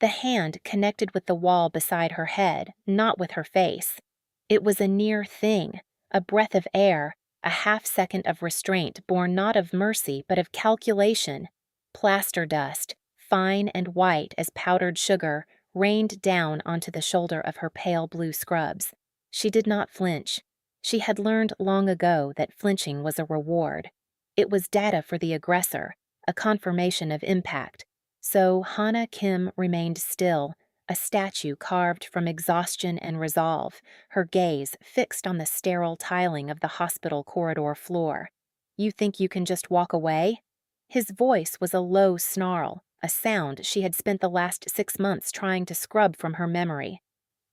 The hand connected with the wall beside her head, not with her face. It was a near thing, a breath of air, a half-second of restraint born not of mercy but of calculation. Plaster dust, fine and white as powdered sugar, rained down onto the shoulder of her pale blue scrubs. She did not flinch. She had learned long ago that flinching was a reward. It was data for the aggressor, a confirmation of impact. So Hana Kim remained still, a statue carved from exhaustion and resolve, her gaze fixed on the sterile tiling of the hospital corridor floor. "You think you can just walk away?" His voice was a low snarl, a sound she had spent the last 6 months trying to scrub from her memory.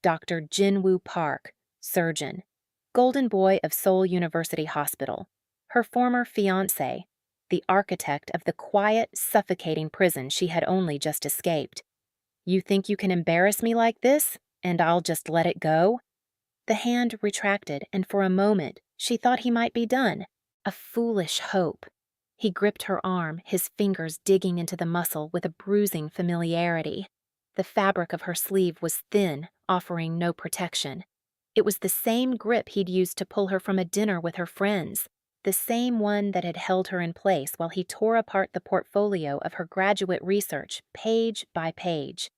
Dr. Jinwoo Park, surgeon. Golden boy of Seoul University Hospital. Her former fiancé, the architect of the quiet, suffocating prison she had only just escaped. "You think you can embarrass me like this, and I'll just let it go?" The hand retracted, and for a moment she thought he might be done. A foolish hope. He gripped her arm, his fingers digging into the muscle with a bruising familiarity. The fabric of her sleeve was thin, offering no protection. It was the same grip he'd used to pull her from a dinner with her friends, the same one that had held her in place while he tore apart the portfolio of her graduate research, page by page.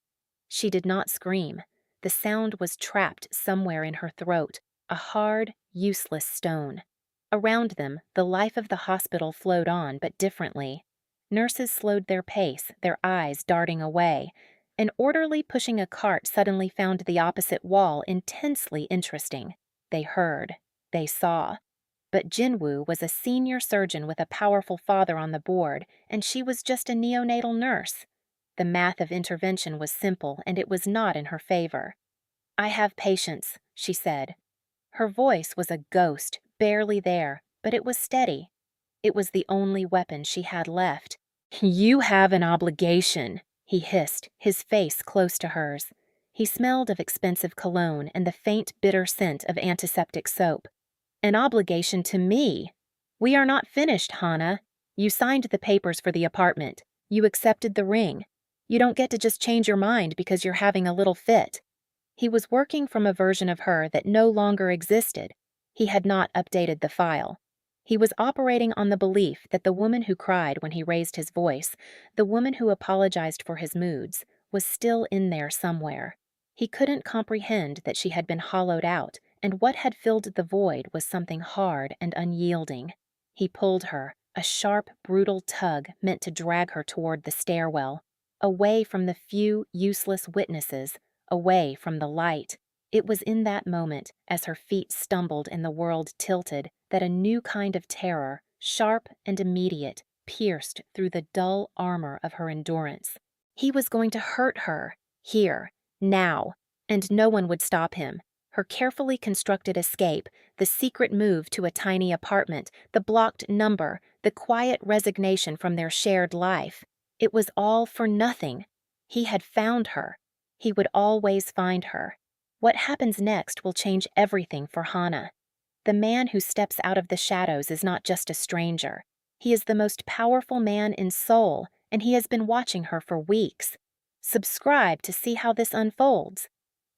She did not scream. The sound was trapped somewhere in her throat, a hard, useless stone. Around them, the life of the hospital flowed on, but differently. Nurses slowed their pace, their eyes darting away. An orderly pushing a cart suddenly found the opposite wall intensely interesting. They heard. They saw. But Jinwoo was a senior surgeon with a powerful father on the board, and she was just a neonatal nurse. The math of intervention was simple, and it was not in her favor. "I have patience," she said. Her voice was a ghost, barely there, but it was steady. It was the only weapon she had left. "You have an obligation," he hissed, his face close to hers. He smelled of expensive cologne and the faint, bitter scent of antiseptic soap. "An obligation to me. We are not finished, Hana. You signed the papers for the apartment. You accepted the ring. You don't get to just change your mind because you're having a little fit." He was working from a version of her that no longer existed. He had not updated the file. He was operating on the belief that the woman who cried when he raised his voice, the woman who apologized for his moods, was still in there somewhere. He couldn't comprehend that she had been hollowed out, and what had filled the void was something hard and unyielding. He pulled her, a sharp, brutal tug meant to drag her toward the stairwell, away from the few useless witnesses, away from the light. It was in that moment, as her feet stumbled and the world tilted, that a new kind of terror, sharp and immediate, pierced through the dull armor of her endurance. He was going to hurt her, here, now, and no one would stop him. Her carefully constructed escape, the secret move to a tiny apartment, the blocked number, the quiet resignation from their shared life. It was all for nothing. He had found her. He would always find her. What happens next will change everything for Hana. The man who steps out of the shadows is not just a stranger. He is the most powerful man in Seoul, and he has been watching her for weeks. Subscribe to see how this unfolds.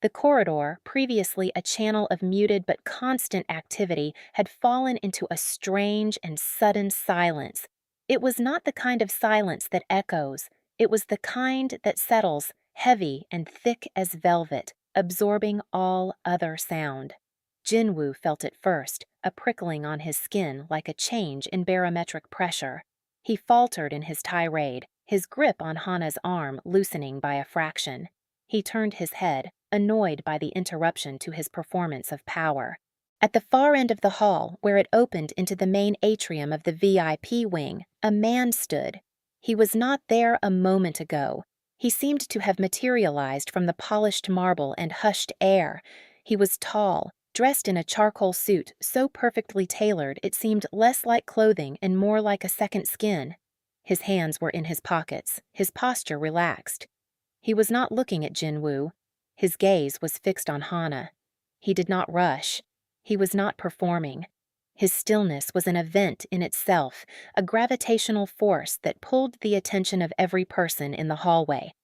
The corridor, previously a channel of muted but constant activity, had fallen into a strange and sudden silence. It was not the kind of silence that echoes. It was the kind that settles, heavy and thick as velvet, absorbing all other sound. Jinwoo felt it first, a prickling on his skin like a change in barometric pressure. He faltered in his tirade, his grip on Hana's arm loosening by a fraction. He turned his head, annoyed by the interruption to his performance of power. At the far end of the hall, where it opened into the main atrium of the VIP wing, a man stood. He was not there a moment ago. He seemed to have materialized from the polished marble and hushed air. He was tall, dressed in a charcoal suit so perfectly tailored it seemed less like clothing and more like a second skin. His hands were in his pockets, his posture relaxed. He was not looking at Jinwoo. His gaze was fixed on Hana. He did not rush. He was not performing. His stillness was an event in itself, a gravitational force that pulled the attention of every person in the hallway.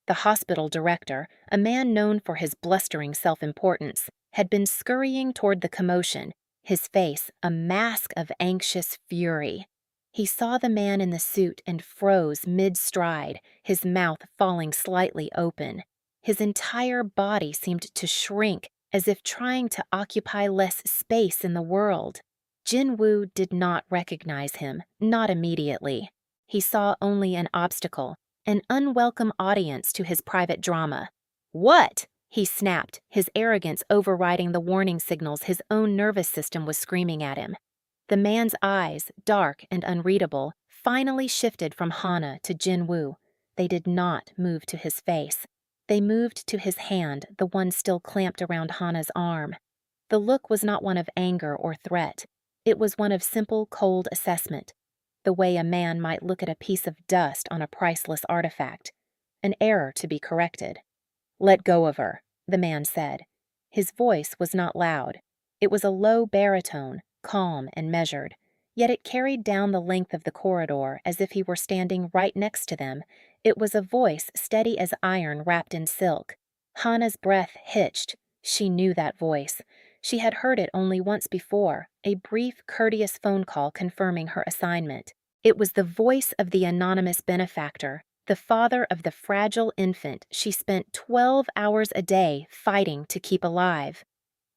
The hospital director, a man known for his blustering self-importance, had been scurrying toward the commotion, his face a mask of anxious fury. He saw the man in the suit and froze mid-stride, his mouth falling slightly open. His entire body seemed to shrink, as if trying to occupy less space in the world. Jin-woo did not recognize him, not immediately. He saw only an obstacle, an unwelcome audience to his private drama. "What?" he snapped, his arrogance overriding the warning signals his own nervous system was screaming at him. The man's eyes, dark and unreadable, finally shifted from Hana to Jin-woo. They did not move to his face. They moved to his hand, the one still clamped around Hana's arm. The look was not one of anger or threat. It was one of simple, cold assessment, the way a man might look at a piece of dust on a priceless artifact. An error to be corrected. "Let go of her," the man said. His voice was not loud. It was a low baritone, calm and measured, yet it carried down the length of the corridor as if he were standing right next to them. It was a voice steady as iron wrapped in silk. Hana's breath hitched. She knew that voice. She had heard it only once before, a brief, courteous phone call confirming her assignment. It was the voice of the anonymous benefactor, the father of the fragile infant she spent 12 hours a day fighting to keep alive.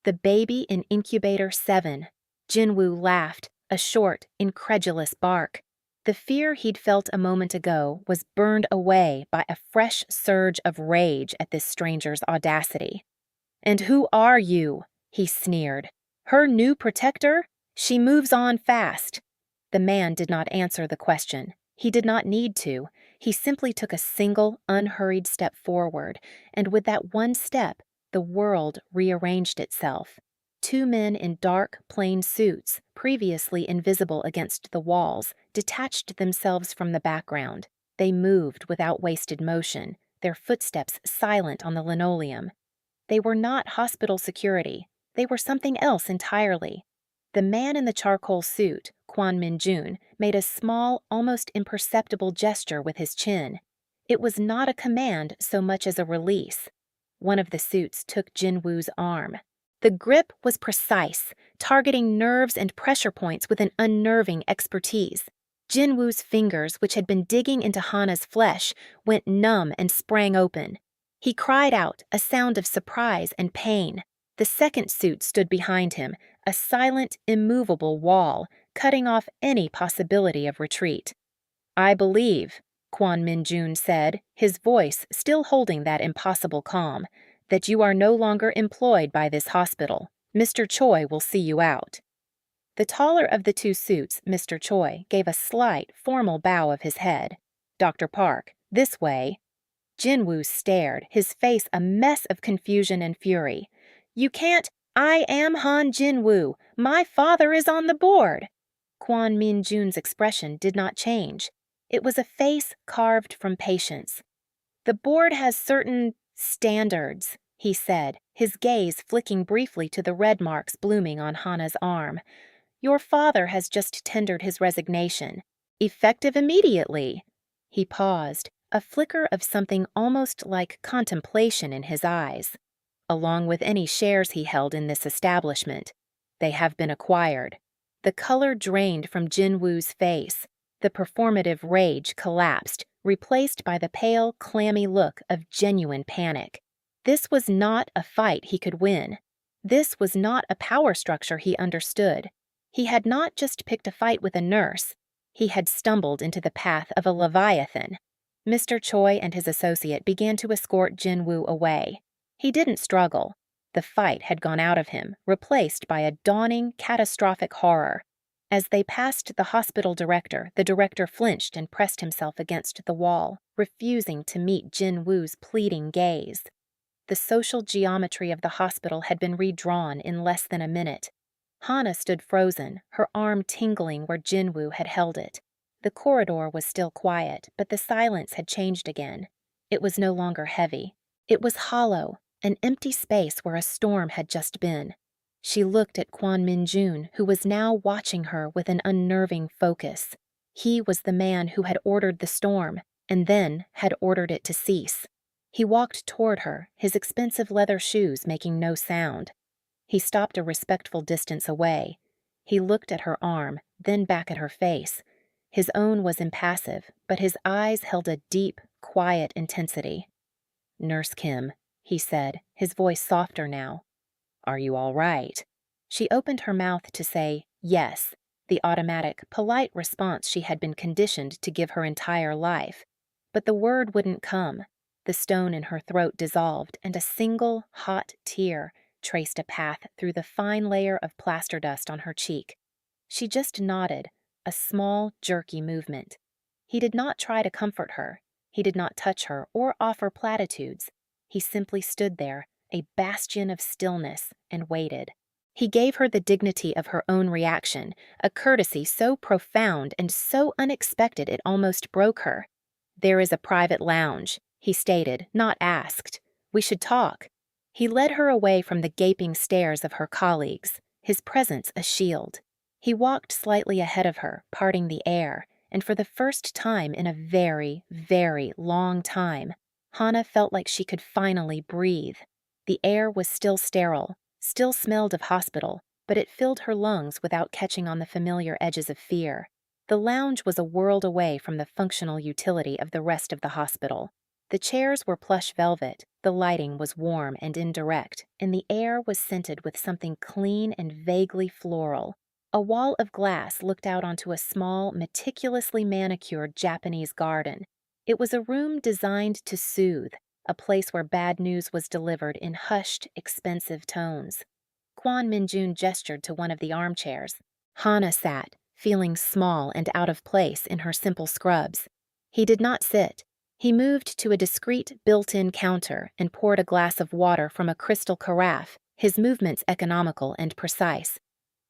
The baby in incubator 7. Jin-woo laughed, a short, incredulous bark. The fear he'd felt a moment ago was burned away by a fresh surge of rage at this stranger's audacity. "And who are you?" he sneered. "Her new protector? She moves on fast." The man did not answer the question. He did not need to. He simply took a single, unhurried step forward, and with that one step, the world rearranged itself. Two men in dark, plain suits, previously invisible against the walls, detached themselves from the background. They moved without wasted motion, their footsteps silent on the linoleum. They were not hospital security. They were something else entirely. The man in the charcoal suit, Kwon Min-jun, made a small, almost imperceptible gesture with his chin. It was not a command so much as a release. One of the suits took Jin-woo's arm. The grip was precise, targeting nerves and pressure points with an unnerving expertise. Jin-woo's fingers, which had been digging into Hana's flesh, went numb and sprang open. He cried out, a sound of surprise and pain. The second suit stood behind him, a silent, immovable wall, cutting off any possibility of retreat. "I believe," Kwon Min-jun said, his voice still holding that impossible calm, "that you are no longer employed by this hospital. Mr. Choi will see you out." The taller of the two suits, Mr. Choi, gave a slight, formal bow of his head. "Dr. Park, this way." Jin-woo stared, his face a mess of confusion and fury. "You can't— I am Han Jin-woo. My father is on the board." Kwon Min-jun's expression did not change. It was a face carved from patience. "The board has certain standards," he said, his gaze flicking briefly to the red marks blooming on Hana's arm. "Your father has just tendered his resignation. Effective immediately." He paused, a flicker of something almost like contemplation in his eyes. "Along with any shares he held in this establishment. They have been acquired." The color drained from Jin-woo's face. The performative rage collapsed, replaced by the pale, clammy look of genuine panic. This was not a fight he could win. This was not a power structure he understood. He had not just picked a fight with a nurse. He had stumbled into the path of a leviathan. Mr. Choi and his associate began to escort Jin-woo away. He didn't struggle. The fight had gone out of him, replaced by a dawning, catastrophic horror. As they passed the hospital director, the director flinched and pressed himself against the wall, refusing to meet Jin-woo's pleading gaze. The social geometry of the hospital had been redrawn in less than a minute. Hana stood frozen, her arm tingling where Jin-woo had held it. The corridor was still quiet, but the silence had changed again. It was no longer heavy. It was hollow, an empty space where a storm had just been. She looked at Kwon Min-jun, who was now watching her with an unnerving focus. He was the man who had ordered the storm, and then had ordered it to cease. He walked toward her, his expensive leather shoes making no sound. He stopped a respectful distance away. He looked at her arm, then back at her face. His own was impassive, but his eyes held a deep, quiet intensity. "Nurse Kim," he said, his voice softer now. "Are you all right?" She opened her mouth to say yes, the automatic, polite response she had been conditioned to give her entire life. But the word wouldn't come. The stone in her throat dissolved, and a single, hot tear traced a path through the fine layer of plaster dust on her cheek. She just nodded, a small, jerky movement. He did not try to comfort her. He did not touch her or offer platitudes. He simply stood there, a bastion of stillness, and waited. He gave her the dignity of her own reaction, a courtesy so profound and so unexpected it almost broke her. "There is a private lounge," he stated, not asked. "We should talk." He led her away from the gaping stares of her colleagues, his presence a shield. He walked slightly ahead of her, parting the air, and for the first time in a very, very long time, Hannah felt like she could finally breathe. The air was still sterile, still smelled of hospital, but it filled her lungs without catching on the familiar edges of fear. The lounge was a world away from the functional utility of the rest of the hospital. The chairs were plush velvet, the lighting was warm and indirect, and the air was scented with something clean and vaguely floral. A wall of glass looked out onto a small, meticulously manicured Japanese garden. It was a room designed to soothe, a place where bad news was delivered in hushed, expensive tones. Kwon Min-jun gestured to one of the armchairs. Hannah sat, feeling small and out of place in her simple scrubs. He did not sit. He moved to a discreet, built-in counter and poured a glass of water from a crystal carafe, his movements economical and precise.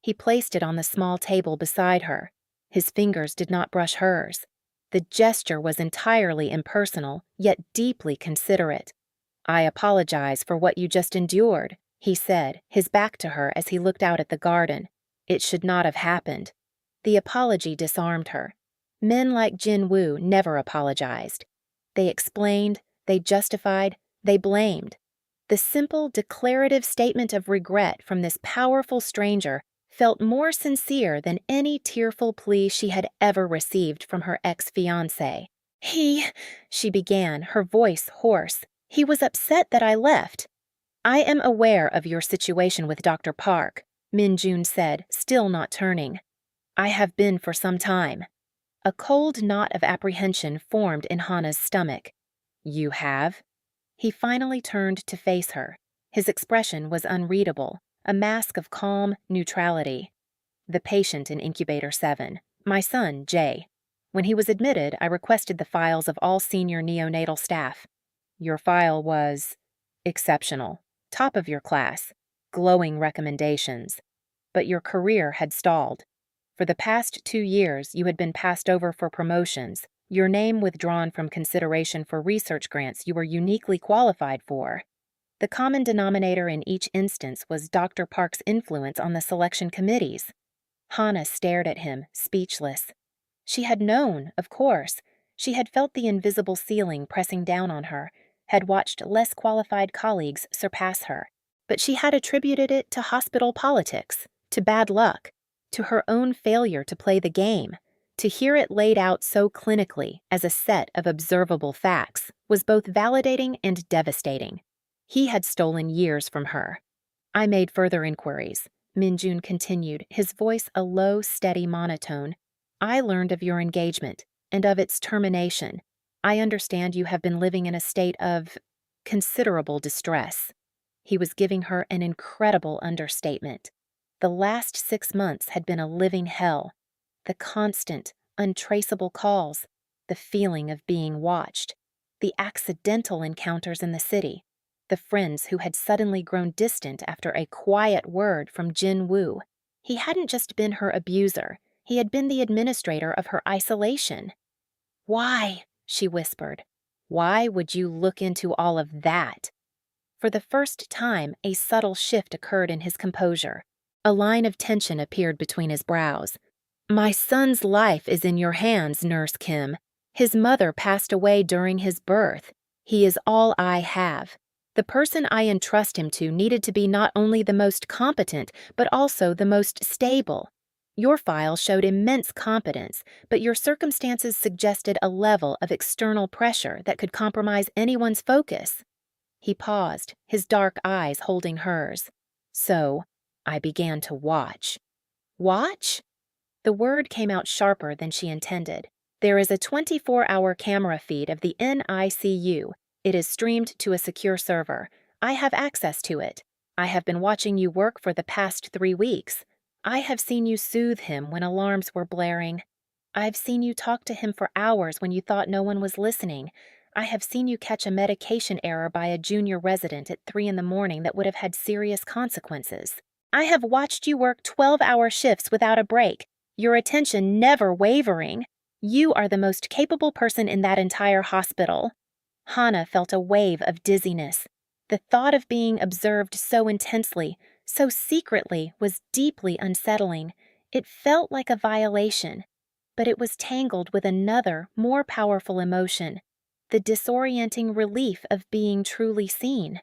He placed it on the small table beside her. His fingers did not brush hers. The gesture was entirely impersonal, yet deeply considerate. "I apologize for what you just endured," he said, his back to her as he looked out at the garden. "It should not have happened." The apology disarmed her. Men like Jin Woo never apologized. They explained, they justified, they blamed. The simple, declarative statement of regret from this powerful stranger felt more sincere than any tearful plea she had ever received from her ex-fiancé. She began, her voice hoarse. "He was upset that I left." "I am aware of your situation with Dr. Park," Min-jun said, still not turning. "I have been for some time." A cold knot of apprehension formed in Hannah's stomach. "You have?" He finally turned to face her. His expression was unreadable, a mask of calm neutrality. "The patient in Incubator 7, my son, Jay. When he was admitted, I requested the files of all senior neonatal staff. Your file was exceptional, top of your class, glowing recommendations. But your career had stalled. For the past 2 years, you had been passed over for promotions, your name withdrawn from consideration for research grants you were uniquely qualified for. The common denominator in each instance was Dr. Park's influence on the selection committees." Hannah stared at him, speechless. She had known, of course. She had felt the invisible ceiling pressing down on her, had watched less qualified colleagues surpass her. But she had attributed it to hospital politics, to bad luck, to her own failure to play the game. To hear it laid out so clinically as a set of observable facts was both validating and devastating. He had stolen years from her. "I made further inquiries," Min-jun continued, his voice a low, steady monotone. "I learned of your engagement and of its termination. I understand you have been living in a state of considerable distress." He was giving her an incredible understatement. The last 6 months had been a living hell. The constant, untraceable calls, the feeling of being watched, the accidental encounters in the city, the friends who had suddenly grown distant after a quiet word from Jin Woo. He hadn't just been her abuser, he had been the administrator of her isolation. "Why?" she whispered. "Why would you look into all of that?" For the first time, a subtle shift occurred in his composure. A line of tension appeared between his brows. "My son's life is in your hands, Nurse Kim. His mother passed away during his birth. He is all I have. The person I entrust him to needed to be not only the most competent, but also the most stable. Your file showed immense competence, but your circumstances suggested a level of external pressure that could compromise anyone's focus. He paused, his dark eyes holding hers. So, I began to watch. Watch? The word came out sharper than she intended. There is a 24-hour camera feed of the NICU. It is streamed to a secure server. I have access to it. I have been watching you work for the past 3 weeks. I have seen you soothe him when alarms were blaring. I've seen you talk to him for hours when you thought no one was listening. I have seen you catch a medication error by a junior resident at 3 in the morning that would have had serious consequences. I have watched you work 12-hour shifts without a break, your attention never wavering. You are the most capable person in that entire hospital. Hannah felt a wave of dizziness. The thought of being observed so intensely, so secretly, was deeply unsettling. It felt like a violation, but it was tangled with another, more powerful emotion, the disorienting relief of being truly seen.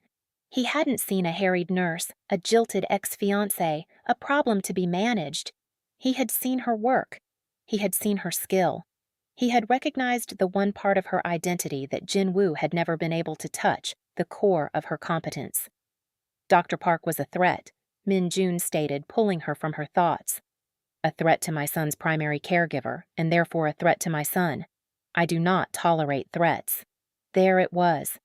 He hadn't seen a harried nurse, a jilted ex-fiancé, a problem to be managed. He had seen her work. He had seen her skill. He had recognized the one part of her identity that Jin-woo had never been able to touch, the core of her competence. Dr. Park was a threat, Min-jun stated, pulling her from her thoughts. A threat to my son's primary caregiver, and therefore a threat to my son. I do not tolerate threats. There it was.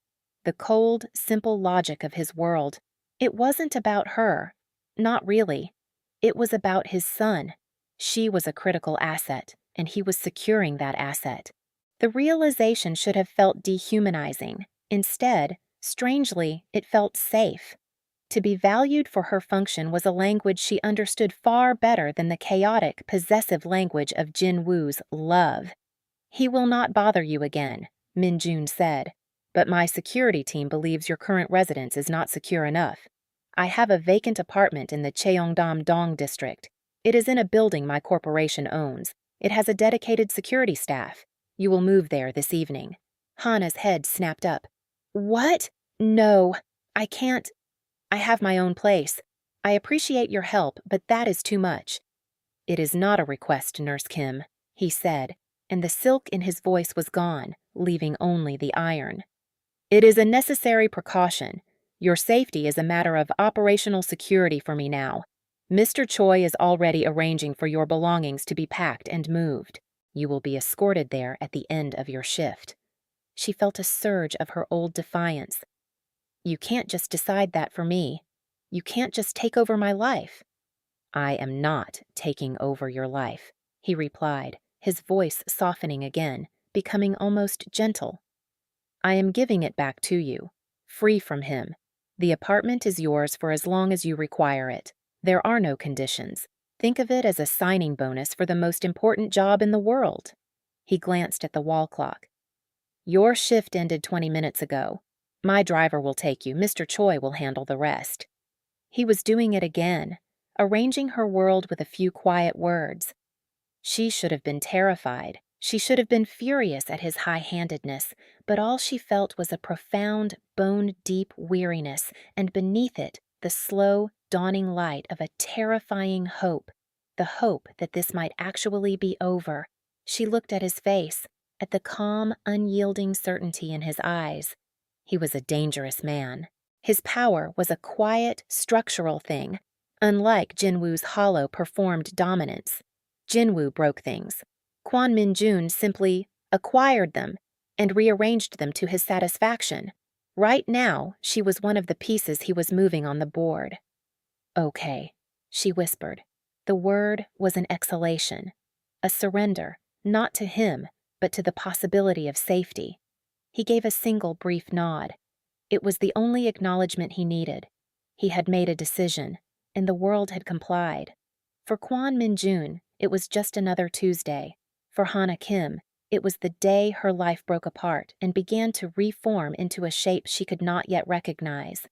The cold, simple logic of his world. It wasn't about her. Not really. It was about his son. She was a critical asset, and he was securing that asset. The realization should have felt dehumanizing. Instead, strangely, it felt safe. To be valued for her function was a language she understood far better than the chaotic, possessive language of Jin-woo's love. He will not bother you again, Min-jun said, but my security team believes your current residence is not secure enough. I have a vacant apartment in the Cheongdam-dong district. It is in a building my corporation owns. It has a dedicated security staff. You will move there this evening. Hannah's head snapped up. What? No, I can't. I have my own place. I appreciate your help, but that is too much. It is not a request, Nurse Kim, he said, and the silk in his voice was gone, leaving only the iron. It is a necessary precaution. Your safety is a matter of operational security for me now. Mr. Choi is already arranging for your belongings to be packed and moved. You will be escorted there at the end of your shift. She felt a surge of her old defiance. You can't just decide that for me. You can't just take over my life. I am not taking over your life, he replied, his voice softening again, becoming almost gentle. I am giving it back to you, free from him. The apartment is yours for as long as you require it. There are no conditions. Think of it as a signing bonus for the most important job in the world. He glanced at the wall clock. Your shift ended 20 minutes ago. My driver will take you. Mr. Choi will handle the rest. He was doing it again, arranging her world with a few quiet words. She should have been terrified. She should have been furious at his high-handedness, but all she felt was a profound, bone-deep weariness, and beneath it, the slow, dawning light of a terrifying hope, the hope that this might actually be over. She looked at his face, at the calm, unyielding certainty in his eyes. He was a dangerous man. His power was a quiet, structural thing, unlike Jin-woo's hollow, performed dominance. Jin-woo broke things. Kwon Min-jun simply acquired them and rearranged them to his satisfaction. Right now, she was one of the pieces he was moving on the board. Okay, she whispered. The word was an exhalation, a surrender, not to him, but to the possibility of safety. He gave a single brief nod. It was the only acknowledgement he needed. He had made a decision, and the world had complied. For Kwon Min-jun, it was just another Tuesday. For Hannah Kim, it was the day her life broke apart and began to reform into a shape she could not yet recognize.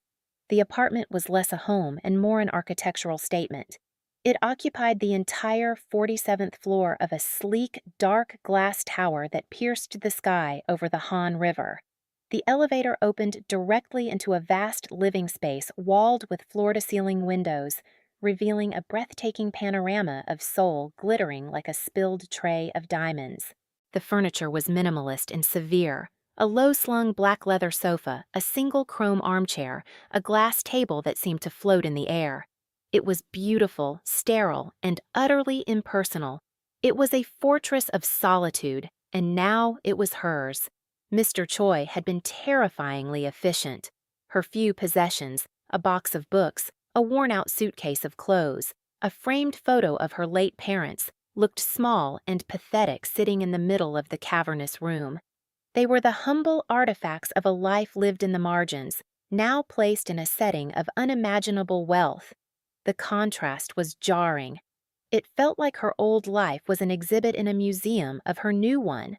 The apartment was less a home and more an architectural statement. It occupied the entire 47th floor of a sleek, dark glass tower that pierced the sky over the Han River. The elevator opened directly into a vast living space walled with floor-to-ceiling windows, revealing a breathtaking panorama of Seoul glittering like a spilled tray of diamonds. The furniture was minimalist and severe. A low-slung black leather sofa, a single chrome armchair, a glass table that seemed to float in the air. It was beautiful, sterile, and utterly impersonal. It was a fortress of solitude, and now it was hers. Mr. Choi had been terrifyingly efficient. Her few possessions, a box of books, a worn-out suitcase of clothes, a framed photo of her late parents, looked small and pathetic sitting in the middle of the cavernous room. They were the humble artifacts of a life lived in the margins, now placed in a setting of unimaginable wealth. The contrast was jarring. It felt like her old life was an exhibit in a museum of her new one.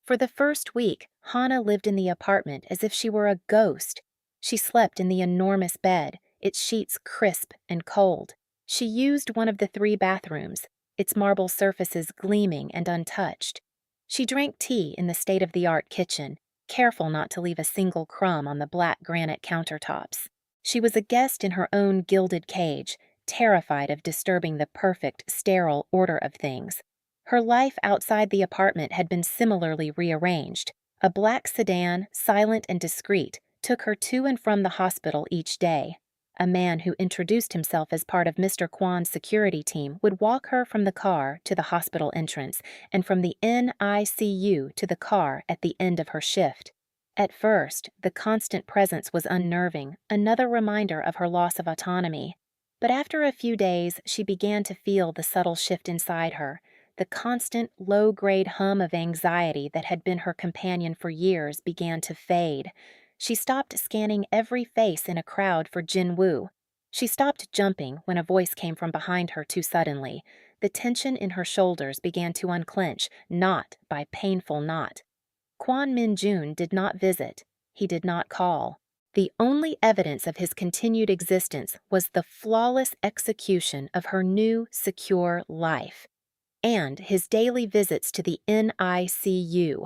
For the first week, Hana lived in the apartment as if she were a ghost. She slept in the enormous bed, its sheets crisp and cold. She used one of the 3 bathrooms, its marble surfaces gleaming and untouched. She drank tea in the state-of-the-art kitchen, careful not to leave a single crumb on the black granite countertops. She was a guest in her own gilded cage, terrified of disturbing the perfect, sterile order of things. Her life outside the apartment had been similarly rearranged. A black sedan, silent and discreet, took her to and from the hospital each day. A man who introduced himself as part of Mr. Kwan's security team would walk her from the car to the hospital entrance and from the NICU to the car at the end of her shift. At first, the constant presence was unnerving, another reminder of her loss of autonomy. But after a few days, she began to feel the subtle shift inside her. The constant, low-grade hum of anxiety that had been her companion for years began to fade. She stopped scanning every face in a crowd for Jin Woo. She stopped jumping when a voice came from behind her too suddenly. The tension in her shoulders began to unclench, knot by painful knot. Kwon Min-jun did not visit. He did not call. The only evidence of his continued existence was the flawless execution of her new, secure life, and his daily visits to the NICU.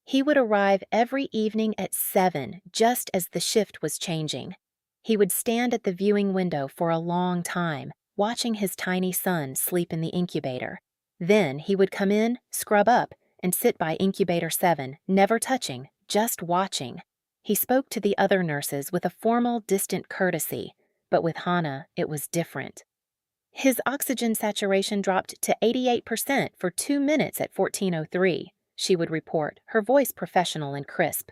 He would arrive every evening at 7, just as the shift was changing. He would stand at the viewing window for a long time, watching his tiny son sleep in the incubator. Then he would come in, scrub up, and sit by incubator 7, never touching, just watching. He spoke to the other nurses with a formal, distant courtesy, but with Hana, it was different. His oxygen saturation dropped to 88% for 2 minutes at 14:03, she would report, her voice professional and crisp.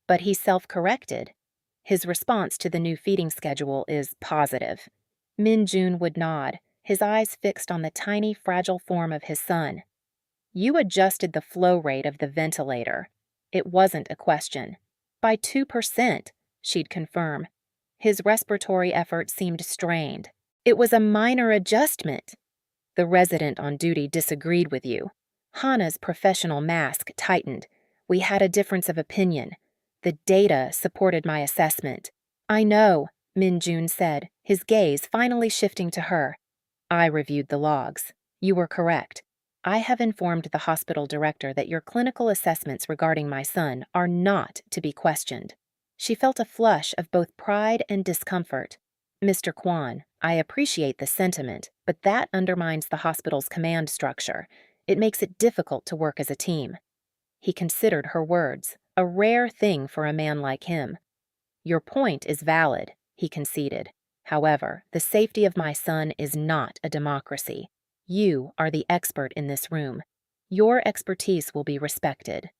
But he self-corrected. His response to the new feeding schedule is positive. Min-jun would nod, his eyes fixed on the tiny, fragile form of his son. You adjusted the flow rate of the ventilator. It wasn't a question. By 2%, she'd confirm. His respiratory effort seemed strained. It was a minor adjustment. The resident on duty disagreed with you. Hana's professional mask tightened. We had a difference of opinion. The data supported my assessment. I know, Min-jun said, his gaze finally shifting to her. I reviewed the logs. You were correct. I have informed the hospital director that your clinical assessments regarding my son are not to be questioned. She felt a flush of both pride and discomfort. Mr. Kwan, I appreciate the sentiment, but that undermines the hospital's command structure. It makes it difficult to work as a team. He considered her words, a rare thing for a man like him. Your point is valid, he conceded. However, the safety of my son is not a democracy. You are the expert in this room. Your expertise will be respected.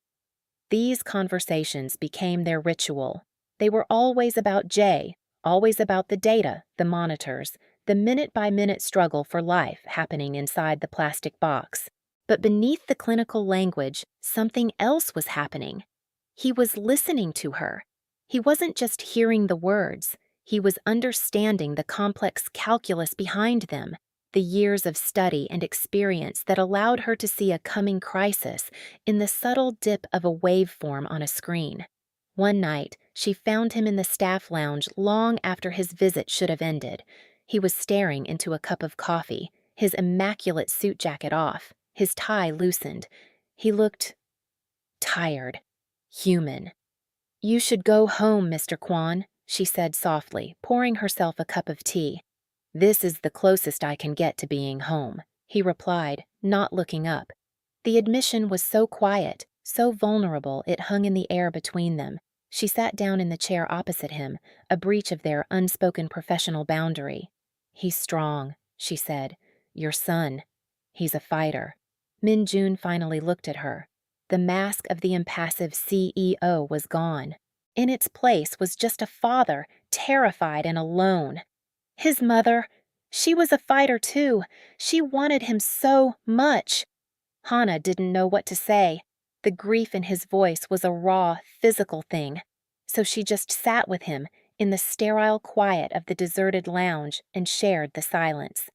These conversations became their ritual. They were always about Jay, always about the data, the monitors, the minute-by-minute struggle for life happening inside the plastic box. But beneath the clinical language, something else was happening. He was listening to her. He wasn't just hearing the words. He was understanding the complex calculus behind them, the years of study and experience that allowed her to see a coming crisis in the subtle dip of a waveform on a screen. One night, she found him in the staff lounge long after his visit should have ended. He was staring into a cup of coffee, his immaculate suit jacket off, his tie loosened. He looked tired, human. You should go home, Mr. Kwan, she said softly, pouring herself a cup of tea. This is the closest I can get to being home, he replied, not looking up. The admission was so quiet, so vulnerable it hung in the air between them. She sat down in the chair opposite him, a breach of their unspoken professional boundary. He's strong, she said. Your son. He's a fighter. Min Jun finally looked at her. The mask of the impassive CEO was gone. In its place was just a father, terrified and alone. His mother. She was a fighter too. She wanted him so much. Hana didn't know what to say. The grief in his voice was a raw, physical thing. So she just sat with him in the sterile quiet of the deserted lounge and shared the silence.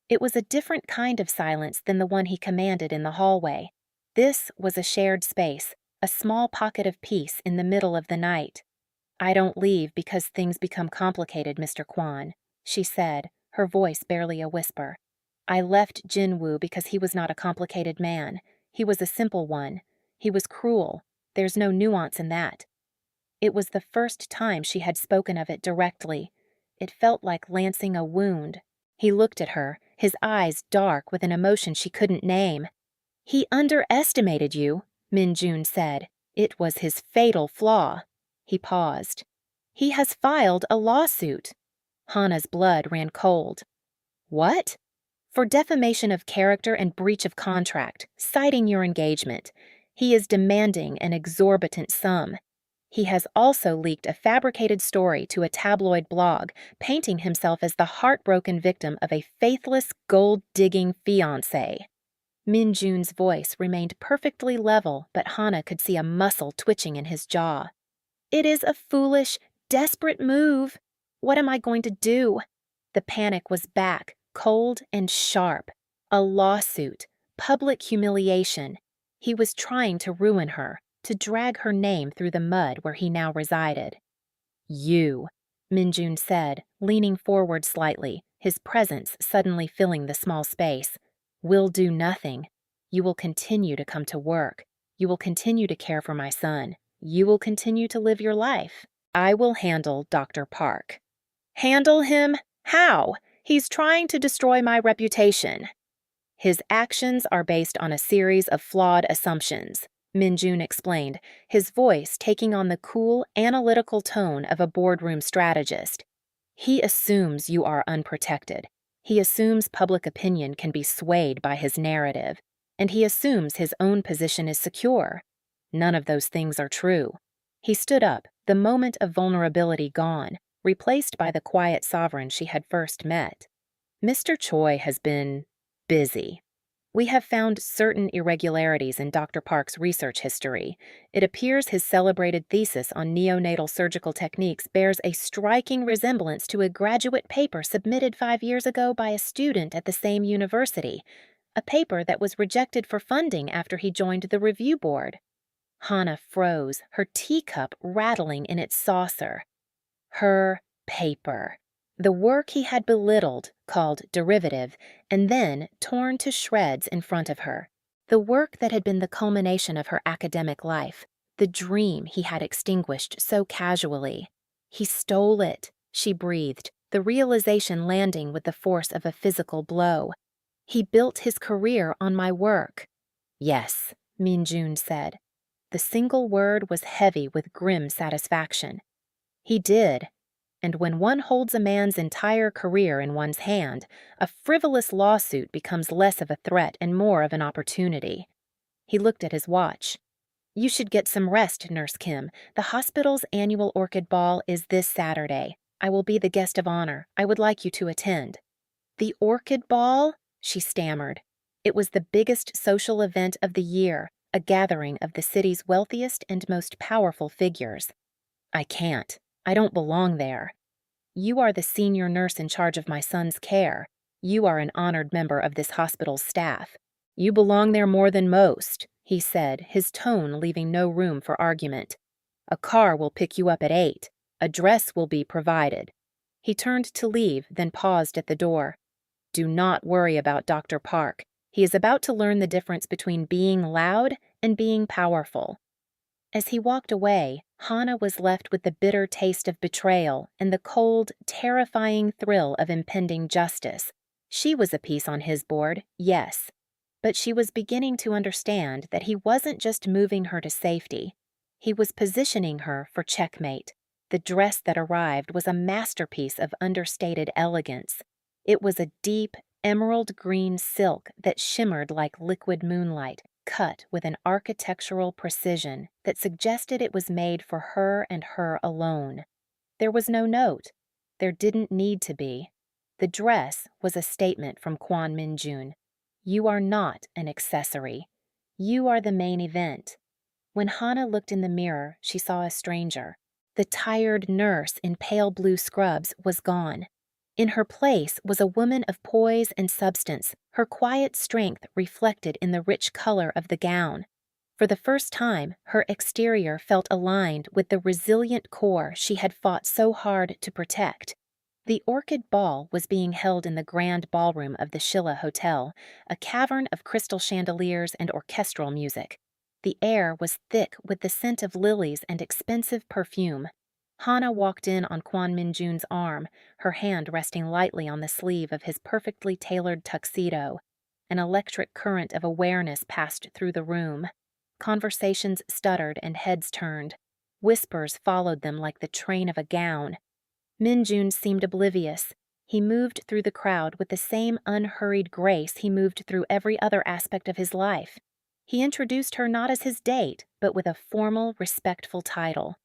It was a different kind of silence than the one he commanded in the hallway. This was a shared space, a small pocket of peace in the middle of the night. I don't leave because things become complicated, Mr. Kwan, she said, her voice barely a whisper. I left Jinwoo because he was not a complicated man. He was a simple one. He was cruel. There's no nuance in that. It was the first time she had spoken of it directly. It felt like lancing a wound. He looked at her, his eyes dark with an emotion she couldn't name. He underestimated you, Min Jun said. It was his fatal flaw. He paused. He has filed a lawsuit. Hana's blood ran cold. What? For defamation of character and breach of contract, citing your engagement. He is demanding an exorbitant sum. He has also leaked a fabricated story to a tabloid blog, painting himself as the heartbroken victim of a faithless, gold-digging fiancé. Min Jun's voice remained perfectly level, but Hana could see a muscle twitching in his jaw. It is a foolish, desperate move. What am I going to do? The panic was back, cold and sharp. A lawsuit, public humiliation. He was trying to ruin her, to drag her name through the mud where he now resided. You, Min Jun said, leaning forward slightly, his presence suddenly filling the small space. Will do nothing. You will continue to come to work. You will continue to care for my son. You will continue to live your life. I will handle Dr. Park. Handle him? How? He's trying to destroy my reputation. His actions are based on a series of flawed assumptions, Min Jun explained, his voice taking on the cool, analytical tone of a boardroom strategist. He assumes you are unprotected. He assumes public opinion can be swayed by his narrative, and he assumes his own position is secure. None of those things are true. He stood up, the moment of vulnerability gone, replaced by the quiet sovereign she had first met. Mr. Choi has been busy. We have found certain irregularities in Dr. Park's research history. It appears his celebrated thesis on neonatal surgical techniques bears a striking resemblance to a graduate paper submitted 5 years ago by a student at the same university, a paper that was rejected for funding after he joined the review board. Hana froze, her teacup rattling in its saucer. Her paper. The work he had belittled, called derivative, and then torn to shreds in front of her. The work that had been the culmination of her academic life, the dream he had extinguished so casually. He stole it, she breathed, the realization landing with the force of a physical blow. He built his career on my work. Yes, Min Jun said. The single word was heavy with grim satisfaction. He did. And when one holds a man's entire career in one's hand, a frivolous lawsuit becomes less of a threat and more of an opportunity. He looked at his watch. You should get some rest, Nurse Kim. The hospital's annual orchid ball is this Saturday. I will be the guest of honor. I would like you to attend. The orchid ball? She stammered. It was the biggest social event of the year, a gathering of the city's wealthiest and most powerful figures. I can't. I don't belong there. You are the senior nurse in charge of my son's care. You are an honored member of this hospital's staff. You belong there more than most, he said, his tone leaving no room for argument. A car will pick you up at 8. A dress will be provided. He turned to leave, then paused at the door. Do not worry about Dr. Park. He is about to learn the difference between being loud and being powerful. As he walked away, Hana was left with the bitter taste of betrayal and the cold, terrifying thrill of impending justice. She was a piece on his board, yes, but she was beginning to understand that he wasn't just moving her to safety. He was positioning her for checkmate. The dress that arrived was a masterpiece of understated elegance. It was a deep, emerald green silk that shimmered like liquid moonlight, cut with an architectural precision that suggested it was made for her and her alone. There was no note. There didn't need to be. The dress was a statement from Kwon Min-jun. You are not an accessory. You are the main event. When Hana looked in the mirror, she saw a stranger. The tired nurse in pale blue scrubs was gone. In her place was a woman of poise and substance, her quiet strength reflected in the rich color of the gown. For the first time, her exterior felt aligned with the resilient core she had fought so hard to protect. The Orchid Ball was being held in the grand ballroom of the Shilla Hotel, a cavern of crystal chandeliers and orchestral music. The air was thick with the scent of lilies and expensive perfume. Hana walked in on Kwon Min-jun's arm, her hand resting lightly on the sleeve of his perfectly tailored tuxedo. An electric current of awareness passed through the room. Conversations stuttered and heads turned. Whispers followed them like the train of a gown. Min-jun seemed oblivious. He moved through the crowd with the same unhurried grace he moved through every other aspect of his life. He introduced her not as his date, but with a formal, respectful title.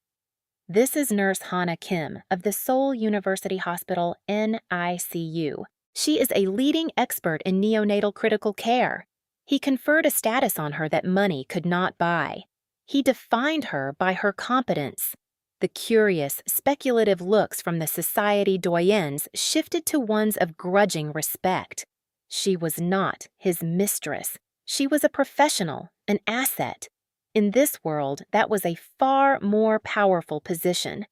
This is Nurse Hana Kim of the Seoul University Hospital NICU. She is a leading expert in neonatal critical care. He conferred a status on her that money could not buy. He defined her by her competence. The curious, speculative looks from the society doyens shifted to ones of grudging respect. She was not his mistress. She was a professional, an asset. In this world, that was a far more powerful position.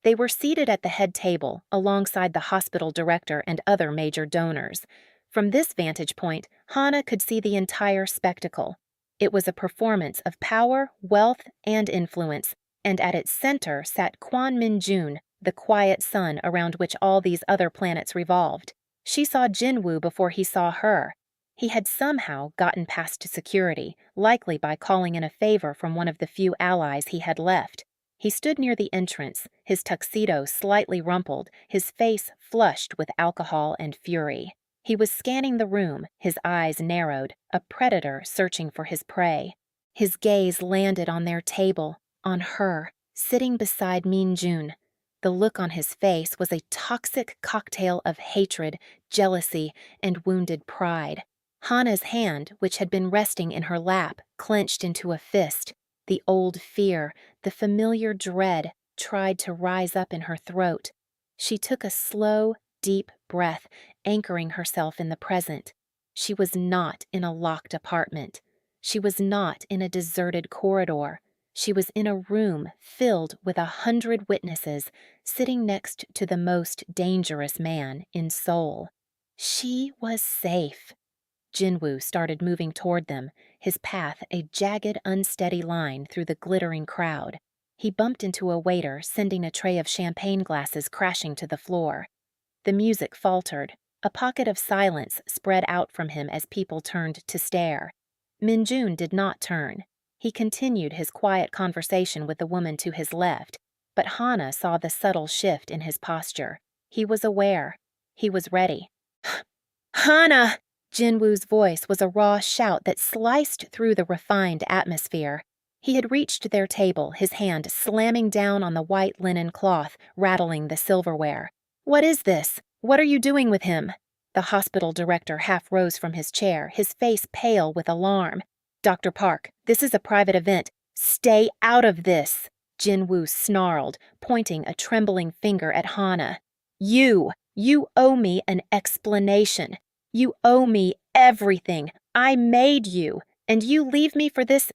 They were seated at the head table, alongside the hospital director and other major donors. From this vantage point, Hana could see the entire spectacle. It was a performance of power, wealth, and influence, and at its center sat Kwon Min-jun, the quiet sun around which all these other planets revolved. She saw Jinwoo before he saw her. He had somehow gotten past security, likely by calling in a favor from one of the few allies he had left. He stood near the entrance, his tuxedo slightly rumpled, his face flushed with alcohol and fury. He was scanning the room, his eyes narrowed, a predator searching for his prey. His gaze landed on their table, on her, sitting beside Min-jun. The look on his face was a toxic cocktail of hatred, jealousy, and wounded pride. Hana's hand, which had been resting in her lap, clenched into a fist. The old fear, the familiar dread, tried to rise up in her throat. She took a slow, deep breath, anchoring herself in the present. She was not in a locked apartment. She was not in a deserted corridor. She was in a room filled with 100 witnesses, sitting next to the most dangerous man in Seoul. She was safe. Jinwoo started moving toward them, his path a jagged, unsteady line through the glittering crowd. He bumped into a waiter, sending a tray of champagne glasses crashing to the floor. The music faltered. A pocket of silence spread out from him as people turned to stare. Min-jun did not turn. He continued his quiet conversation with the woman to his left, but Hana saw the subtle shift in his posture. He was aware. He was ready. "Hana!" Jinwoo's voice was a raw shout that sliced through the refined atmosphere. He had reached their table, his hand slamming down on the white linen cloth, rattling the silverware. "What is this? What are you doing with him?" The hospital director half rose from his chair, his face pale with alarm. "Dr. Park, this is a private event. Stay out of this!" Jinwoo snarled, pointing a trembling finger at Hana. You owe me an explanation. You owe me everything. I made you, and you leave me for this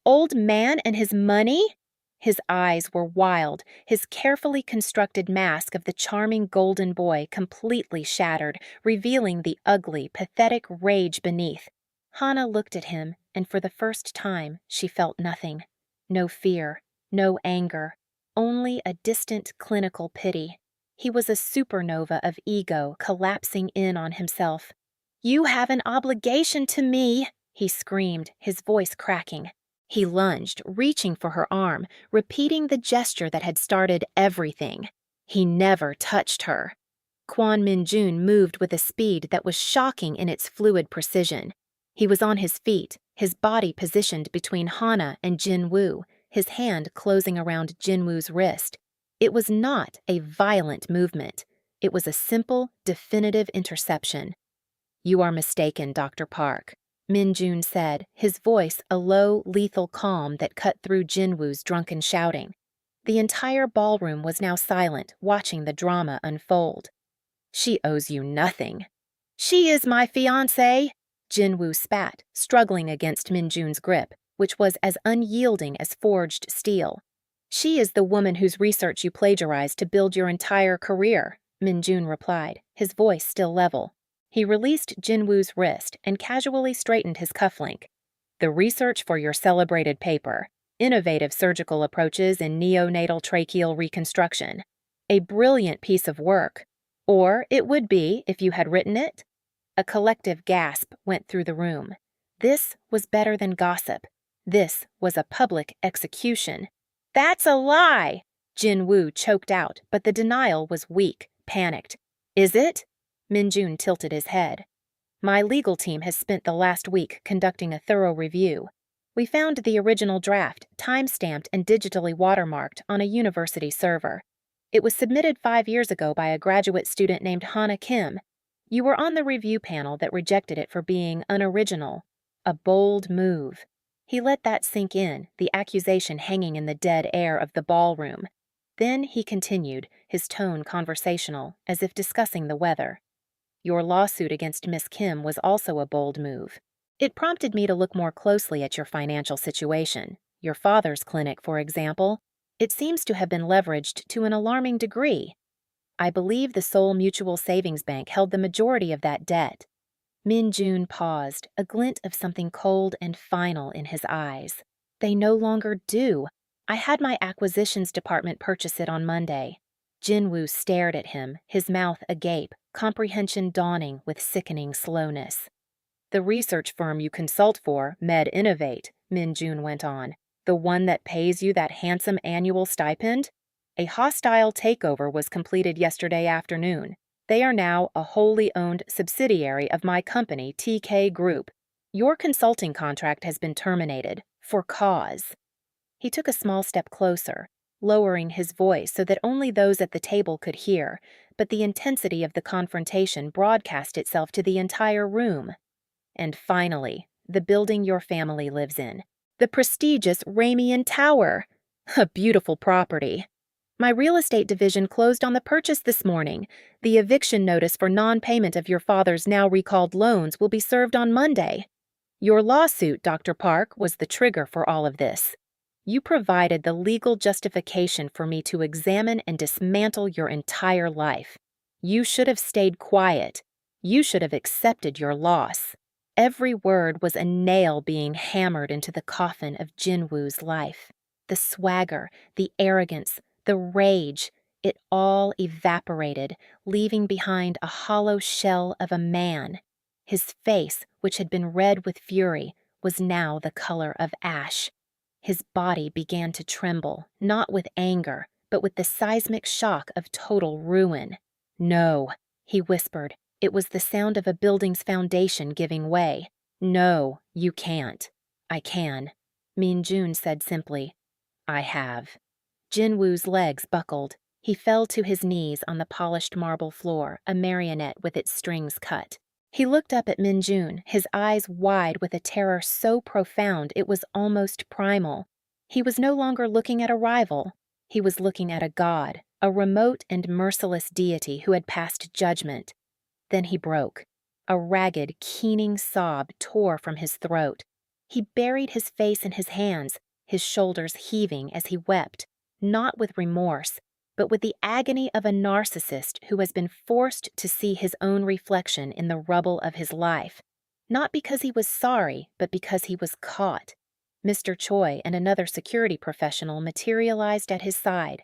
old man and his money?" His eyes were wild, his carefully constructed mask of the charming golden boy completely shattered, revealing the ugly, pathetic rage beneath. Hana looked at him, and for the first time she felt nothing. No fear, no anger, only a distant clinical pity. He was a supernova of ego collapsing in on himself. "You have an obligation to me," he screamed, his voice cracking. He lunged, reaching for her arm, repeating the gesture that had started everything. He never touched her. Kwon Min-jun moved with a speed that was shocking in its fluid precision. He was on his feet, his body positioned between Hana and Jin-woo, his hand closing around Jin-woo's wrist. It was not a violent movement. It was a simple, definitive interception. "You are mistaken, Dr. Park," Min-jun said, his voice a low, lethal calm that cut through Jin-woo's drunken shouting. The entire ballroom was now silent, watching the drama unfold. "She owes you nothing." "She is my fiancée," Jin-woo spat, struggling against Min-jun's grip, which was as unyielding as forged steel. "She is the woman whose research you plagiarized to build your entire career," Min-jun replied, his voice still level. He released Jin-woo's wrist and casually straightened his cufflink. "The research for your celebrated paper, Innovative Surgical Approaches in Neonatal Tracheal Reconstruction. A brilliant piece of work. Or it would be if you had written it." A collective gasp went through the room. This was better than gossip. This was a public execution. "That's a lie!" Jin-woo choked out, but the denial was weak, panicked. "Is it?" Min-jun tilted his head. "My legal team has spent the last week conducting a thorough review. We found the original draft, time-stamped and digitally watermarked, on a university server. It was submitted 5 years ago by a graduate student named Hana Kim. You were on the review panel that rejected it for being unoriginal. A bold move." He let that sink in, the accusation hanging in the dead air of the ballroom. Then he continued, his tone conversational, as if discussing the weather. "Your lawsuit against Miss Kim was also a bold move. It prompted me to look more closely at your financial situation. Your father's clinic, for example. It seems to have been leveraged to an alarming degree. I believe the Seoul Mutual Savings Bank held the majority of that debt." Min-jun paused, a glint of something cold and final in his eyes. "They no longer do. I had my acquisitions department purchase it on Monday." Jin-woo stared at him, his mouth agape, comprehension dawning with sickening slowness. "The research firm you consult for, Med Innovate," Min-jun went on, "the one that pays you that handsome annual stipend? A hostile takeover was completed yesterday afternoon. They are now a wholly owned subsidiary of my company, TK Group. Your consulting contract has been terminated, for cause." He took a small step closer, lowering his voice so that only those at the table could hear, but the intensity of the confrontation broadcast itself to the entire room. "And finally, the building your family lives in. The prestigious Ramian Tower. A beautiful property. My real estate division closed on the purchase this morning. The eviction notice for non-payment of your father's now recalled loans will be served on Monday. Your lawsuit, Dr. Park, was the trigger for all of this. You provided the legal justification for me to examine and dismantle your entire life. You should have stayed quiet. You should have accepted your loss." Every word was a nail being hammered into the coffin of Jin-woo's life. The swagger, the arrogance, the rage, it all evaporated, leaving behind a hollow shell of a man. His face, which had been red with fury, was now the color of ash. His body began to tremble, not with anger, but with the seismic shock of total ruin. "No," he whispered. It was the sound of a building's foundation giving way. "No, you can't." "I can," Min-jun said simply. "I have." Jin-woo's legs buckled. He fell to his knees on the polished marble floor, a marionette with its strings cut. He looked up at Min-jun, his eyes wide with a terror so profound it was almost primal. He was no longer looking at a rival. He was looking at a god, a remote and merciless deity who had passed judgment. Then he broke. A ragged, keening sob tore from his throat. He buried his face in his hands, his shoulders heaving as he wept, not with remorse, but with the agony of a narcissist who has been forced to see his own reflection in the rubble of his life, not because he was sorry, but because he was caught. Mr. Choi and another security professional materialized at his side.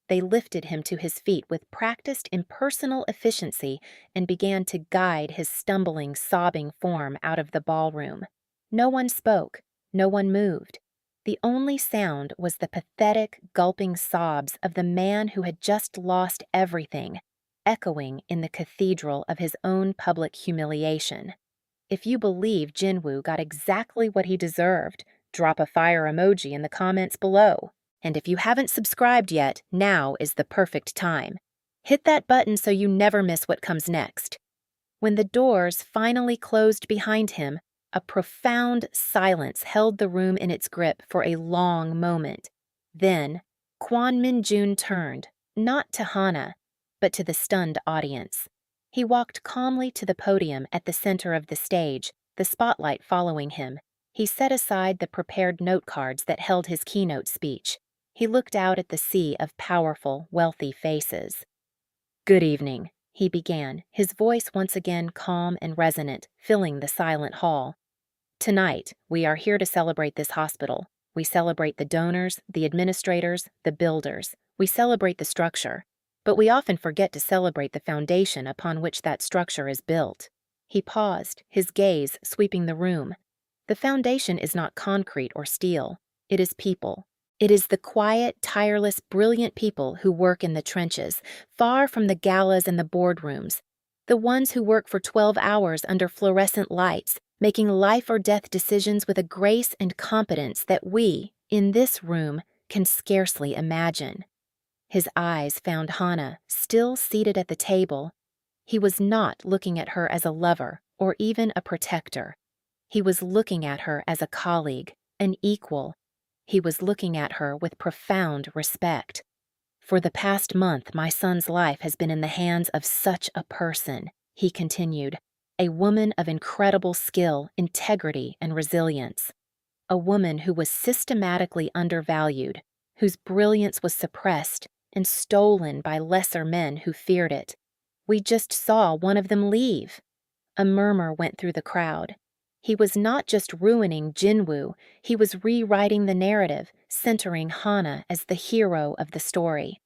They lifted him to his feet with practiced impersonal efficiency and began to guide his stumbling, sobbing form out of the ballroom. No one spoke. No one moved. The only sound was the pathetic, gulping sobs of the man who had just lost everything, echoing in the cathedral of his own public humiliation. If you believe Jinwoo got exactly what he deserved, drop a fire emoji in the comments below. And if you haven't subscribed yet, now is the perfect time. Hit that button so you never miss what comes next. When the doors finally closed behind him, a profound silence held the room in its grip for a long moment. Then, Kwon Min-jun turned, not to Hana, but to the stunned audience. He walked calmly to the podium at the center of the stage, the spotlight following him. He set aside the prepared note cards that held his keynote speech. He looked out at the sea of powerful, wealthy faces. "Good evening," he began, his voice once again calm and resonant, filling the silent hall. "Tonight, we are here to celebrate this hospital. We celebrate the donors, the administrators, the builders. We celebrate the structure. But we often forget to celebrate the foundation upon which that structure is built." He paused, his gaze sweeping the room. The foundation is not concrete or steel. It is people. It is the quiet, tireless, brilliant people who work in the trenches, far from the galas and the boardrooms. The ones who work for 12 hours under fluorescent lights, making life-or-death decisions with a grace and competence that we, in this room, can scarcely imagine. His eyes found Hana, still seated at the table. He was not looking at her as a lover or even a protector. He was looking at her as a colleague, an equal. He was looking at her with profound respect. "For the past month, my son's life has been in the hands of such a person," he continued, "a woman of incredible skill, integrity, and resilience. A woman who was systematically undervalued, whose brilliance was suppressed and stolen by lesser men who feared it. We just saw one of them leave." A murmur went through the crowd. He was not just ruining Jinwoo, he was rewriting the narrative, centering Hana as the hero of the story.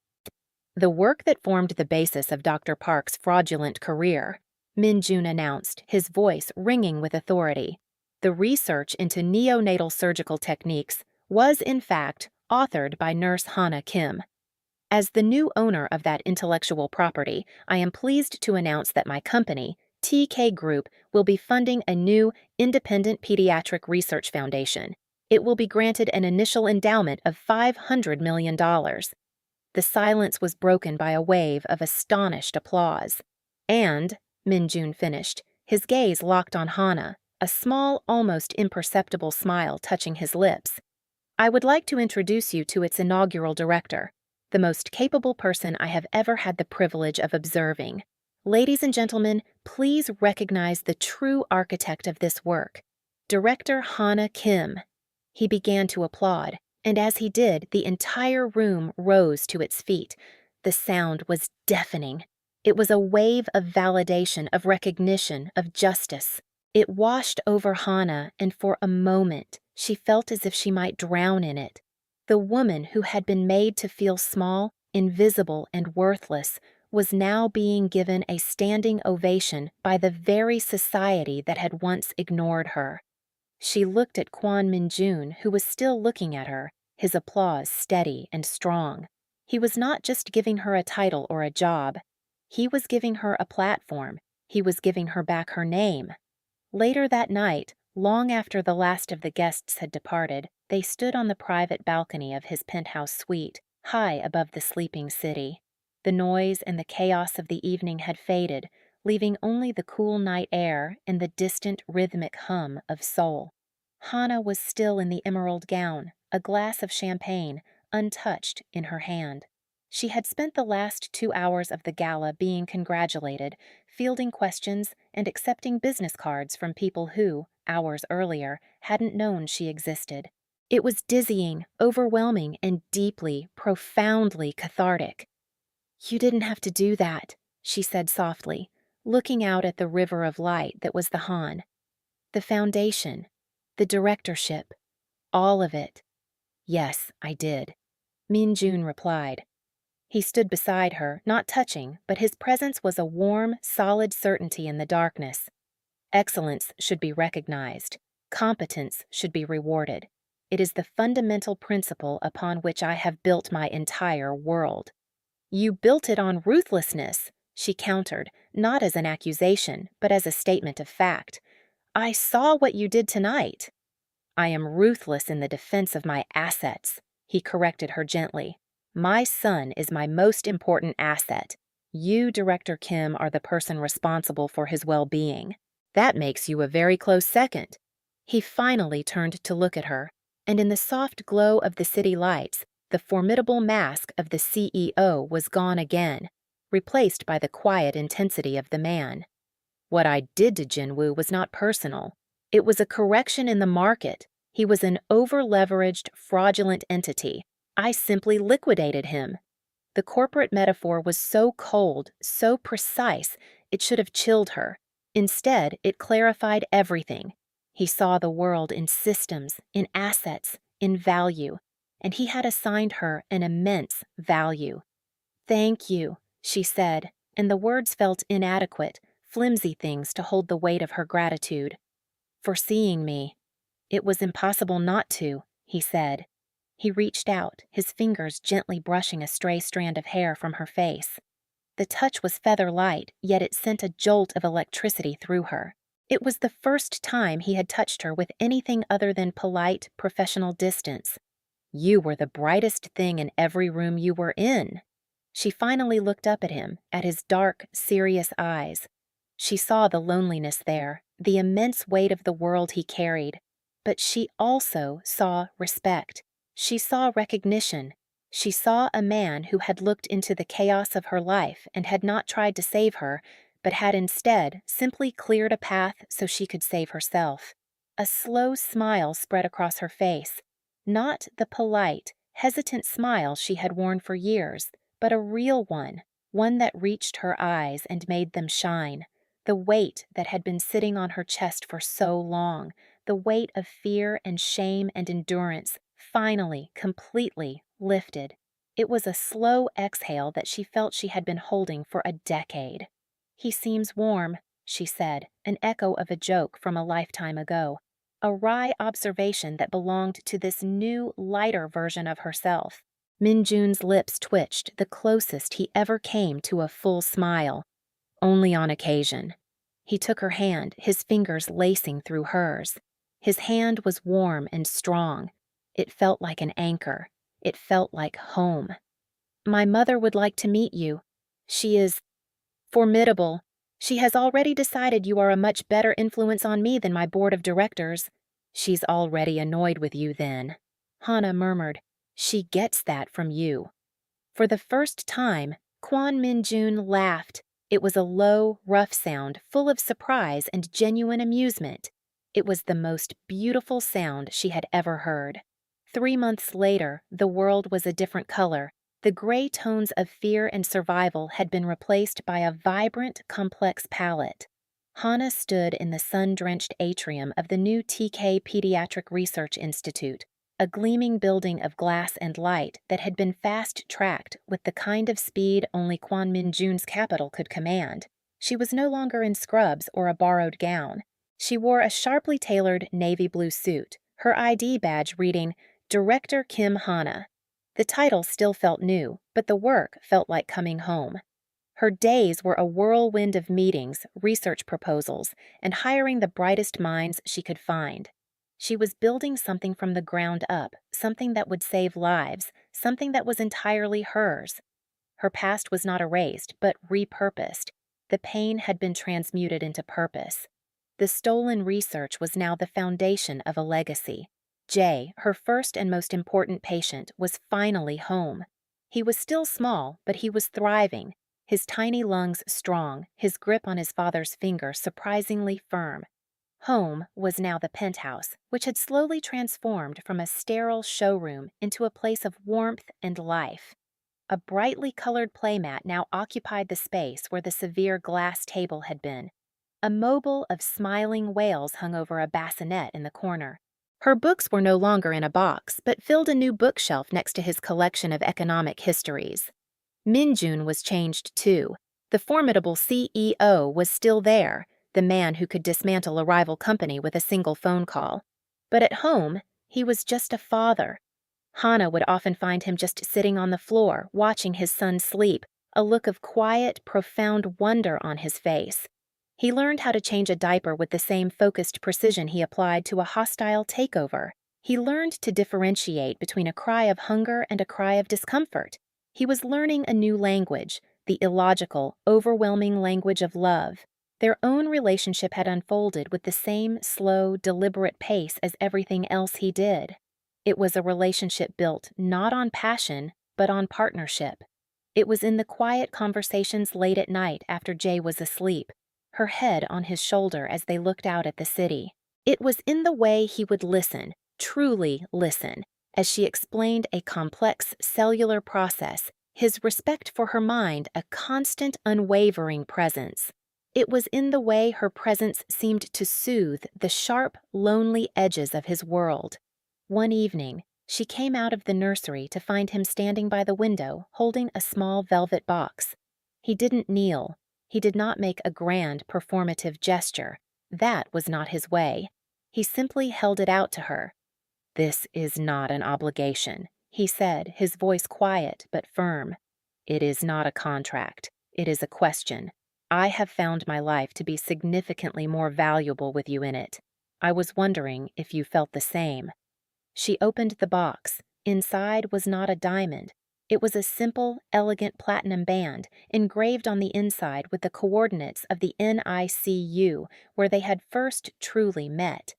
"The work that formed the basis of Dr. Park's fraudulent career," Min-jun announced, his voice ringing with authority. "The research into neonatal surgical techniques was, in fact, authored by nurse Hana Kim. As the new owner of that intellectual property, I am pleased to announce that my company, TK Group, will be funding a new independent pediatric research foundation. It will be granted an initial endowment of $500 million. The silence was broken by a wave of astonished applause. "And," Min-jun finished, his gaze locked on Hana, a small, almost imperceptible smile touching his lips, "I would like to introduce you to its inaugural director, the most capable person I have ever had the privilege of observing. Ladies and gentlemen, please recognize the true architect of this work, Director Hana Kim." He began to applaud, and as he did, the entire room rose to its feet. The sound was deafening. It was a wave of validation, of recognition, of justice. It washed over Hana, and for a moment, she felt as if she might drown in it. The woman who had been made to feel small, invisible, and worthless was now being given a standing ovation by the very society that had once ignored her. She looked at Kwon Min-jun, who was still looking at her, his applause steady and strong. He was not just giving her a title or a job. He was giving her a platform. He was giving her back her name. Later that night, long after the last of the guests had departed, they stood on the private balcony of his penthouse suite, high above the sleeping city. The noise and the chaos of the evening had faded, leaving only the cool night air and the distant rhythmic hum of Seoul. Hana was still in the emerald gown, a glass of champagne, untouched, in her hand. She had spent the last 2 hours of the gala being congratulated, fielding questions, and accepting business cards from people who, hours earlier, hadn't known she existed. It was dizzying, overwhelming, and deeply, profoundly cathartic. "You didn't have to do that," she said softly, looking out at the river of light that was the Han. "The foundation, the directorship, All of it. Yes, I did, Min Jun replied. He stood beside her, not touching, but his presence was a warm, solid certainty in the darkness. Excellence should be recognized. Competence should be rewarded. It is the fundamental principle upon which I have built my entire world. You built it on ruthlessness, she countered, not as an accusation, but as a statement of fact. I saw what you did tonight. I am ruthless in the defense of my assets, he corrected her gently. My son is my most important asset. You, Director Kim, are the person responsible for his well-being. That makes you a very close second. He finally turned to look at her, and in the soft glow of the city lights, the formidable mask of the CEO was gone again, replaced by the quiet intensity of the man. What I did to Jinwoo was not personal. It was a correction in the market. He was an over-leveraged, fraudulent entity. I simply liquidated him. The corporate metaphor was so cold, so precise, it should have chilled her. Instead, it clarified everything. He saw the world in systems, in assets, in value, and he had assigned her an immense value. Thank you, she said, and the words felt inadequate, flimsy things to hold the weight of her gratitude. For seeing me. It was impossible not to, he said. He reached out, his fingers gently brushing a stray strand of hair from her face. The touch was feather light, yet it sent a jolt of electricity through her. It was the first time he had touched her with anything other than polite, professional distance. You were the brightest thing in every room you were in. She finally looked up at him, at his dark, serious eyes. She saw the loneliness there, the immense weight of the world he carried. But she also saw respect. She saw recognition. She saw a man who had looked into the chaos of her life and had not tried to save her, but had instead simply cleared a path so she could save herself. A slow smile spread across her face. Not the polite, hesitant smile she had worn for years, but a real one that reached her eyes and made them shine. The weight that had been sitting on her chest for so long, the weight of fear and shame and endurance, finally, completely lifted. It was a slow exhale that she felt she had been holding for a decade. He seems warm, she said, an echo of a joke from a lifetime ago. A wry observation that belonged to this new, lighter version of herself. Min Jun's lips twitched, the closest he ever came to a full smile. Only on occasion. He took her hand, his fingers lacing through hers. His hand was warm and strong. It felt like an anchor. It felt like home. My mother would like to meet you. She is formidable. She has already decided you are a much better influence on me than my board of directors. She's already annoyed with you then. Hana murmured. She gets that from you. For the first time, Kwon Min Jun laughed. It was a low, rough sound, full of surprise and genuine amusement. It was the most beautiful sound she had ever heard. 3 months later, the world was a different color. The gray tones of fear and survival had been replaced by a vibrant, complex palette. Hana stood in the sun-drenched atrium of the new TK Pediatric Research Institute, a gleaming building of glass and light that had been fast-tracked with the kind of speed only Kwon Min Jun's capital could command. She was no longer in scrubs or a borrowed gown. She wore a sharply tailored navy blue suit, her ID badge reading, Director Kim Hana. The title still felt new, but the work felt like coming home. Her days were a whirlwind of meetings, research proposals, and hiring the brightest minds she could find. She was building something from the ground up, something that would save lives, something that was entirely hers. Her past was not erased, but repurposed. The pain had been transmuted into purpose. The stolen research was now the foundation of a legacy. Jay, her first and most important patient, was finally home. He was still small, but he was thriving, his tiny lungs strong, his grip on his father's finger surprisingly firm. Home was now the penthouse, which had slowly transformed from a sterile showroom into a place of warmth and life. A brightly colored playmat now occupied the space where the severe glass table had been. A mobile of smiling whales hung over a bassinet in the corner. Her books were no longer in a box, but filled a new bookshelf next to his collection of economic histories. Minjun was changed too. The formidable CEO was still there, the man who could dismantle a rival company with a single phone call. But at home, he was just a father. Hana would often find him just sitting on the floor, watching his son sleep, a look of quiet, profound wonder on his face. He learned how to change a diaper with the same focused precision he applied to a hostile takeover. He learned to differentiate between a cry of hunger and a cry of discomfort. He was learning a new language, the illogical, overwhelming language of love. Their own relationship had unfolded with the same slow, deliberate pace as everything else he did. It was a relationship built not on passion, but on partnership. It was in the quiet conversations late at night after Jay was asleep, her head on his shoulder as they looked out at the city. It was in the way he would listen, truly listen, as she explained a complex cellular process, his respect for her mind a constant, unwavering presence. It was in the way her presence seemed to soothe the sharp, lonely edges of his world. One evening, she came out of the nursery to find him standing by the window holding a small velvet box. He didn't kneel. He did not make a grand, performative gesture. That was not his way. He simply held it out to her. "This is not an obligation," he said, his voice quiet but firm. "It is not a contract. It is a question. I have found my life to be significantly more valuable with you in it. I was wondering if you felt the same." She opened the box. Inside was not a diamond. It was a simple, elegant platinum band, engraved on the inside with the coordinates of the NICU, where they had first truly met.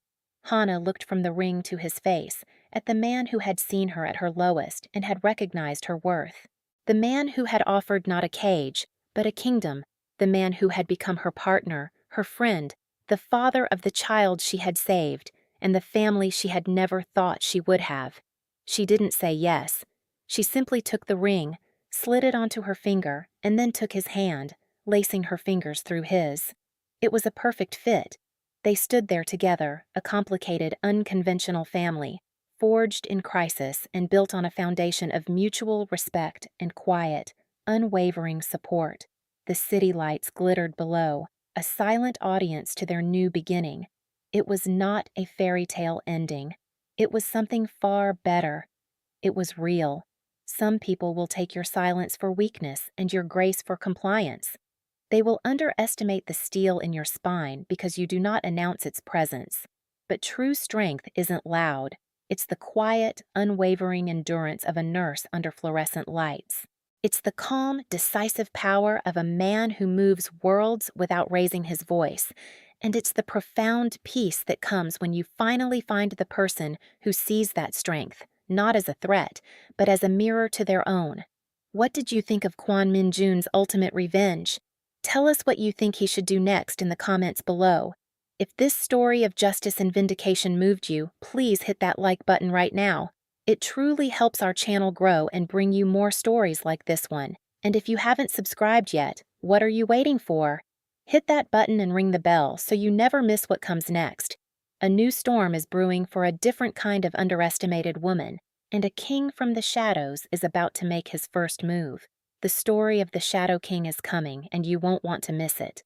Hana looked from the ring to his face, at the man who had seen her at her lowest and had recognized her worth. The man who had offered not a cage, but a kingdom. The man who had become her partner, her friend, the father of the child she had saved, and the family she had never thought she would have. She didn't say yes. She simply took the ring, slid it onto her finger, and then took his hand, lacing her fingers through his. It was a perfect fit. They stood there together, a complicated, unconventional family, forged in crisis and built on a foundation of mutual respect and quiet, unwavering support. The city lights glittered below, a silent audience to their new beginning. It was not a fairy tale ending. It was something far better. It was real. Some people will take your silence for weakness and your grace for compliance. They will underestimate the steel in your spine because you do not announce its presence. But true strength isn't loud. It's the quiet, unwavering endurance of a nurse under fluorescent lights. It's the calm, decisive power of a man who moves worlds without raising his voice. And it's the profound peace that comes when you finally find the person who sees that strength, not as a threat, but as a mirror to their own. What did you think of Kwon Min-jun's ultimate revenge? Tell us what you think he should do next in the comments below. If this story of justice and vindication moved you, please hit that like button right now. It truly helps our channel grow and bring you more stories like this one. And if you haven't subscribed yet, what are you waiting for? Hit that button and ring the bell so you never miss what comes next. A new storm is brewing for a different kind of underestimated woman, and a king from the shadows is about to make his first move. The story of the Shadow King is coming, and you won't want to miss it.